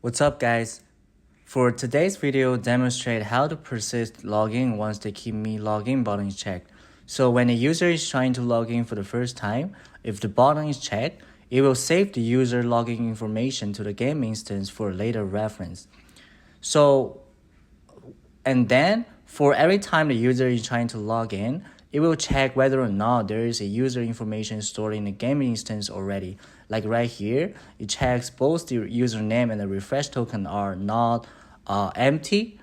What's up, guys? For today's video, demonstrate how to persist login once the keep me login button is checked. So when a user is trying to log in for the first time, if the button is checked, it will save the user login information to the game instance for later reference. And then for every time the user is trying to log in, it will check whether or not there is a user information stored in the game instance already. Like right here, it checks both the username and the refresh token are not empty.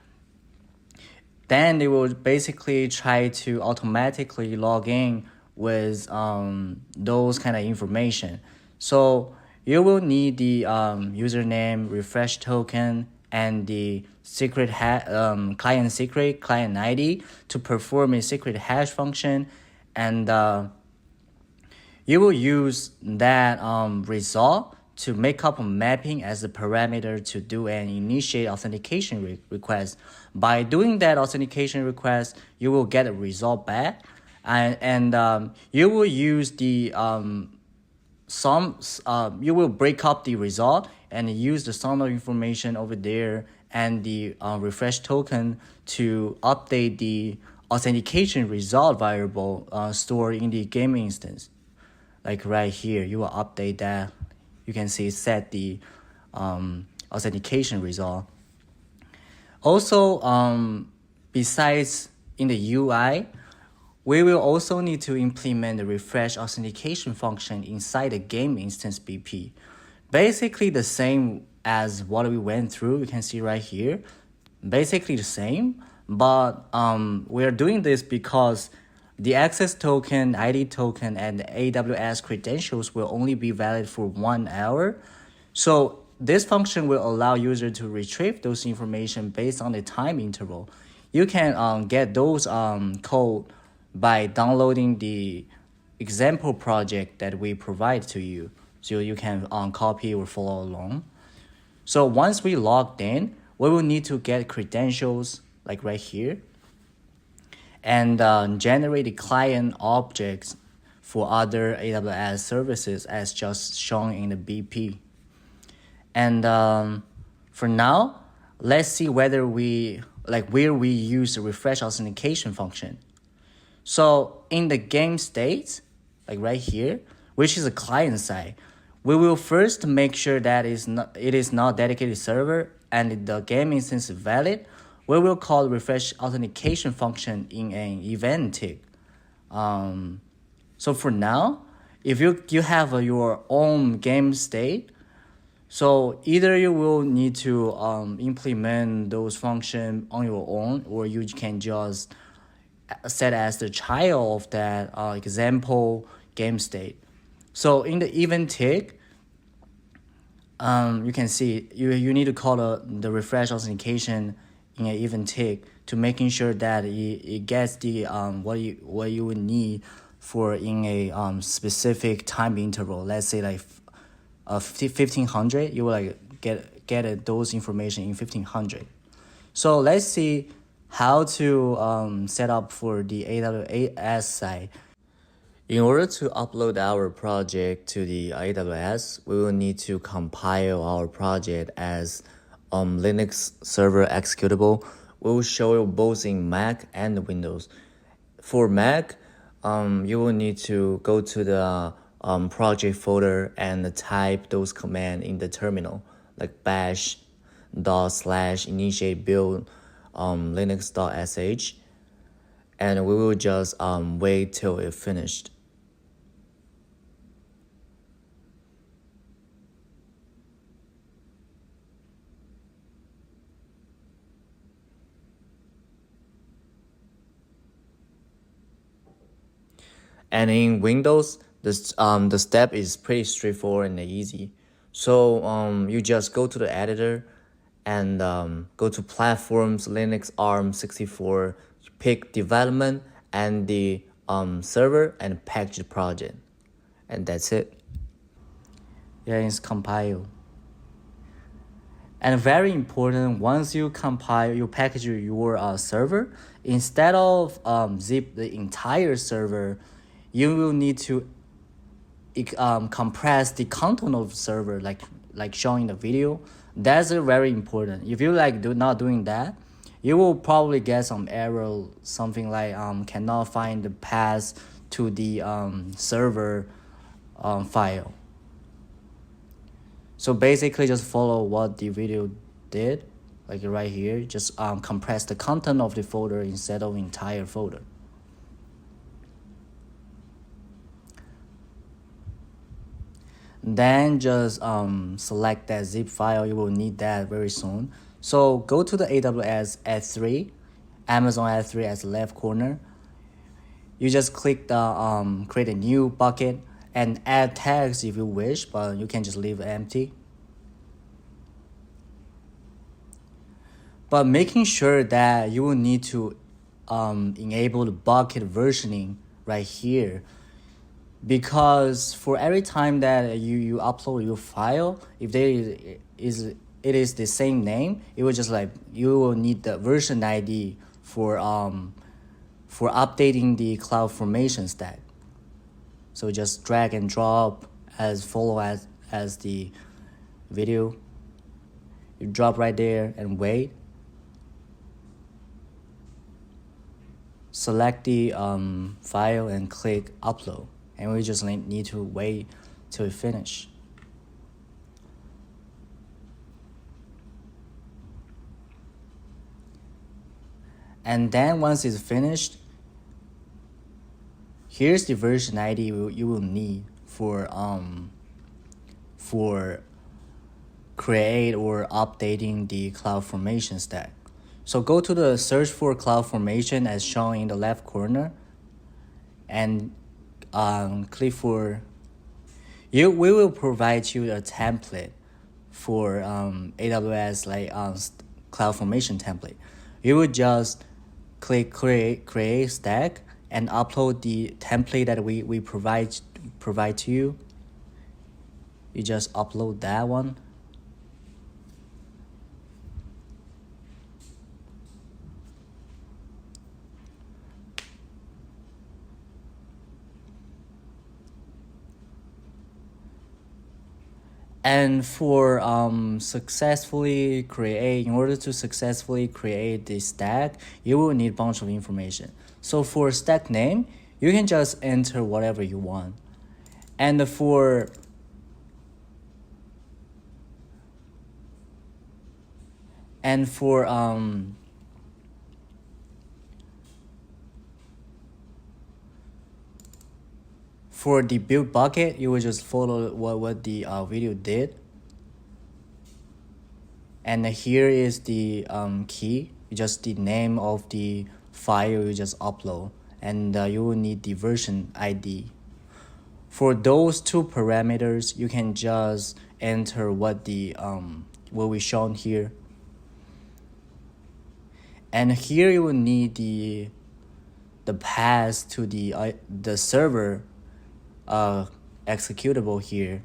Then they will basically try to automatically log in with those kind of information. So you will need the username, refresh token, and the secret client secret, client ID to perform a secret hash function, and you will use that result to make up a mapping as a parameter to do an initiate authentication request. By doing that authentication request, you will get a result back, and you will use the you will break up the result and use the sum of information over there and the refresh token to update the authentication result variable stored in the game instance. Like right here, you will update that. You can see set the authentication result. Also, besides in the UI, we will also need to implement the refresh authentication function inside the game instance BP. Basically the same as what we went through, you can see right here. Basically the same, but we are doing this because the access token, ID token, and AWS credentials will only be valid for 1 hour. So this function will allow user to retrieve those information based on the time interval. You can get those code by downloading the example project that we provide to you. So you can copy or follow along. So once we logged in, we will need to get credentials like right here and generate the client objects for other AWS services as just shown in the BP. And for now, let's see where we use the refresh authentication function. So in the game state, like right here, which is a client side, we will first make sure that it is not dedicated server and the game instance is valid. We will call refresh authentication function in an event tick. So for now, if you have your own game state, so either you will need to implement those functions on your own, or you can just set as the child of that example game state. So in the event tick, you can see you need to call the refresh authentication in an event tick to making sure that it gets the what you would need for in a specific time interval. Let's say like 1500, you will like get those information in 1500. So let's see how to set up for the AWS side. In order to upload our project to the AWS, we will need to compile our project as Linux server executable. We will show you both in Mac and Windows. For Mac, you will need to go to the project folder and type those commands in the terminal, like bash /initiate build linux.sh, and we will just wait till it finished. And in Windows, the step is pretty straightforward and easy. So you just go to the editor and go to platforms, Linux, ARM 64, pick development and the server and package the project. And that's it. Yeah, it's compile. And very important, once you compile, you package your server, instead of zip the entire server, you will need to compress the content of the server, like like showing the video. That's very important. If you like not doing that, you will probably get some error, something like cannot find the path to the server file. So basically just follow what the video did, like right here. Just compress the content of the folder instead of entire folder. Then just select that zip file. You will need that very soon. So go to the AWS S3, Amazon S3 as the left corner. You just click the create a new bucket and add tags if you wish, but you can just leave it empty. But making sure that you will need to enable the bucket versioning right here, because for every time that you upload your file, if it is the same name, it will just like you will need the version ID for updating the CloudFormation stack. So just drag and drop as follow as the video. You drop right there and wait. Select the file and click upload, and we just need to wait till it finish. And then once it's finished, here's the version ID you will need for create or updating the CloudFormation stack. So go to the search for CloudFormation as shown in the left corner, and click for. We will provide you a template for AWS like CloudFormation template. You would just click create stack and upload the template that we provide to you. You just upload that one. And for in order to successfully create this stack, you will need a bunch of information. So for stack name, you can just enter whatever you want. And for the build bucket, you will just follow what the video did. And here is the key, just the name of the file you just upload. And you will need the version ID. For those two parameters, you can just enter what we shown here. And here you will need the path to the server executable here.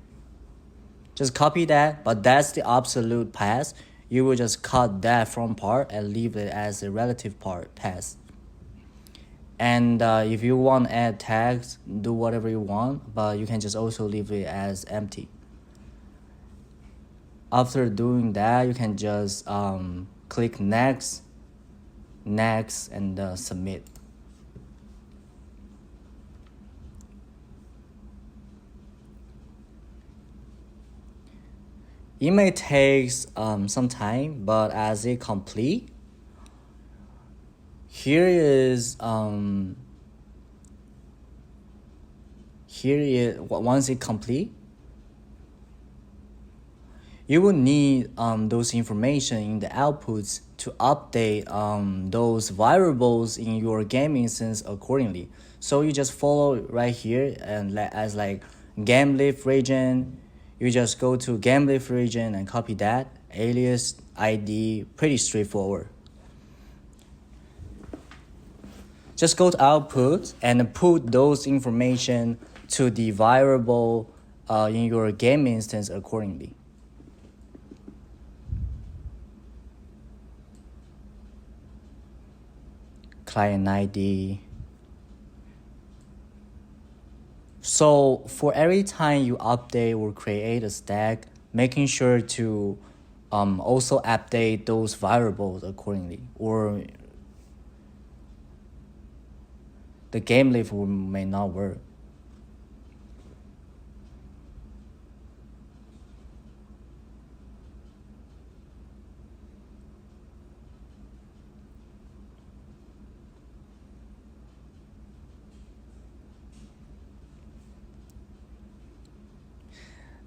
Just copy that, but that's the absolute path. You will just cut that from part and leave it as a relative part path. And if you want to add tags, do whatever you want, but you can just also leave it as empty. After doing that, you can just click next, and submit. It may take some time, but as it complete, once it complete, you will need those information in the outputs to update those variables in your game instance accordingly. So you just follow right here and as like game live region. You just go to game live region and copy that alias ID. Pretty straightforward. Just go to output and put those information to the variable in your game instance accordingly. Client ID. So for every time you update or create a stack, making sure to also update those variables accordingly, or the game lift may not work.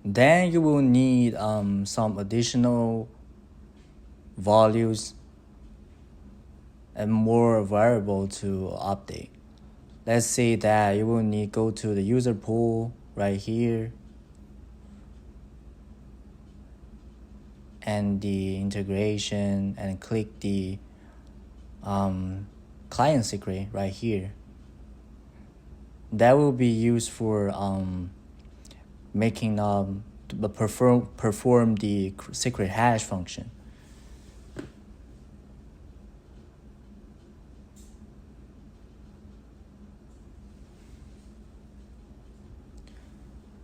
Then you will need some additional values and more variable to update. Let's say that you will need go to the user pool right here and the integration and click the client secret right here. That will be used for making perform the secret hash function.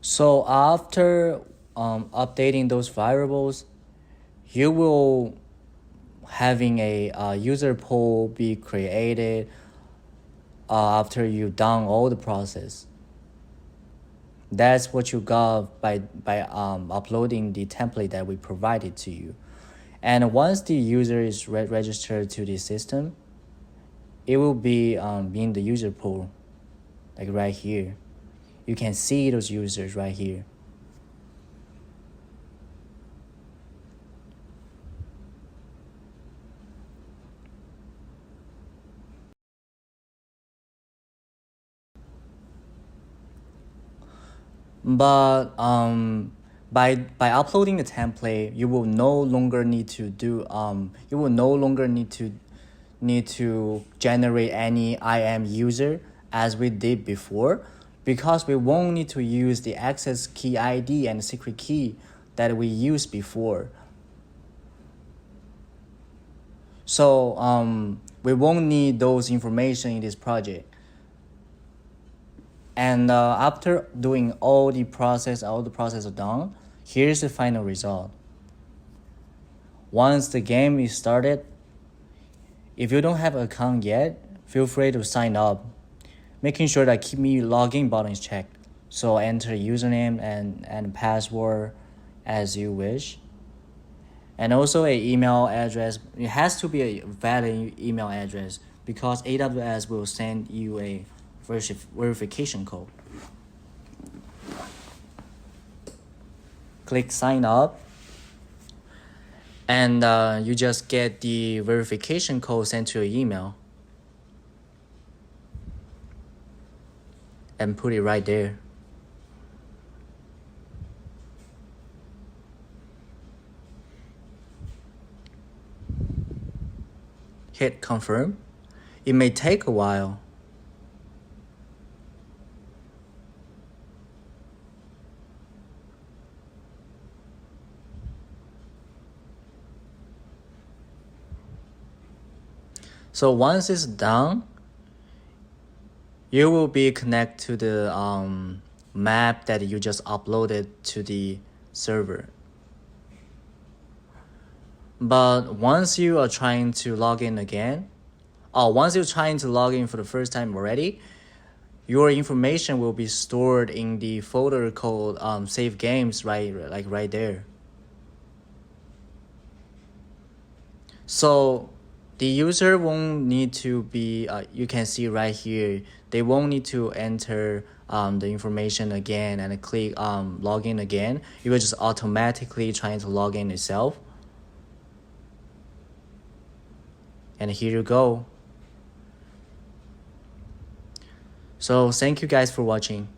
So after updating those variables, you will having a user pool be created after you've done all the process. That's what you got by uploading the template that we provided to you. And once the user is registered to the system, it will be in the user pool, like right here. You can see those users right here. But by uploading the template, you will no longer need to need to generate any IAM user as we did before, because we won't need to use the access key ID and secret key that we used before. So we won't need those information in this project. And after doing all the process are done, here's the final result. Once the game is started, if you don't have an account yet, feel free to sign up, making sure that keep me login button is checked. So enter username and password as you wish. And also a email address. It has to be a valid email address because AWS will send you a verification code. Click sign up, and you just get the verification code sent to your email and put it right there. Hit confirm. It may take a while. So once it's done, you will be connected to the map that you just uploaded to the server. But once you are trying to log in again, once you're trying to log in for the first time already, your information will be stored in the folder called save games, right there. So the user won't need to be, you can see right here, they won't need to enter the information again and click login again. It will just automatically trying to log in itself. And here you go. So thank you guys for watching.